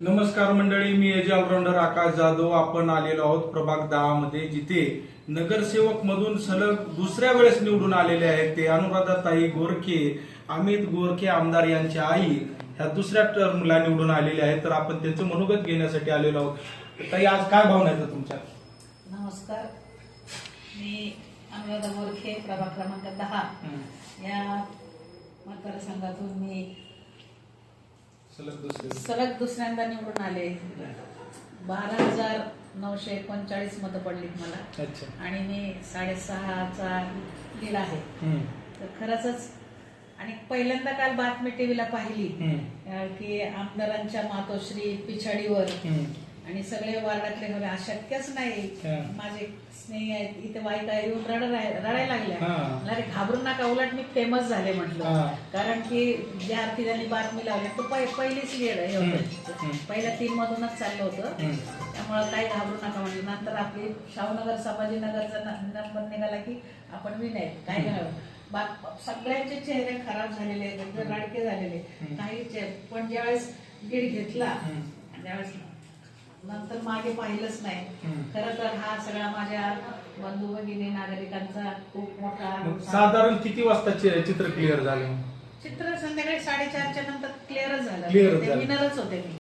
नमस्कार मंडळी, me as all-rounder आकाश जाधव. आपण आलेलो आहोत प्रभाग 10 मध्ये, जिथे नगरसेवक मधून सलग दुसऱ्या वेळेस निवडून आलेले आहेत ते अनुराधाताई गोरखे, अमित गोरखे आमदार यांच्या आई ह्या दुसऱ्या टर्मला निवडून आलेल्या आहेत. तर आपण त्यांचं मनोगत घेण्यासाठी आलेलो आहोत. ताई, आज काय भावना आहेत तुमच्या? नमस्कार, मी अनुराधा गोरखे, प्रभाग क्रमांक 10 या मतदारसंघातून मी सलग दुसऱ्यांदा निवडून आले. 12,939 मतं पडलीत मला. आणि मी 6.5चा लीड आहे. तर खरंच आणि पहिल्यांदा काल बातमी टीव्हीला पाहिली की आमदारांच्या मातोश्री पिछाडीवर आणि सगळे वार्डातले हवे अशक्यच नाही. माझे स्नेही आहेत इथे वाईका येऊन रडायला लागल्या. अरे घाबरू नका, उलट मी फेमस झाले म्हटलं. कारण की ज्या अर्थी त्यांनी बातमी लावली तो पहिलीच लीड हे होतं, पहिल्या 3 मधूनच चाललं होतं. त्यामुळे काही घाबरू नका म्हटलं. नंतर आपली शाहूनगर संभाजीनगरचा नंबर निघाला की आपण विन आहेत, काय घ्यावं. सगळ्यांचे चेहरे खराब झालेले, रडके झालेले काही. पण ज्यावेळेस लीड घेतला त्यावेळेस नंतर मागे पाहिलंच नाही. खरं तर हा सगळा माझ्या बंधू भगिनी नागरिकांचा खूप मोठा. साधारण किती वाजता चित्र क्लिअर झालं? चित्र संध्याकाळी 4:30च्या नंतर क्लिअरच झालं. Clear झालं. विनरच होते मी.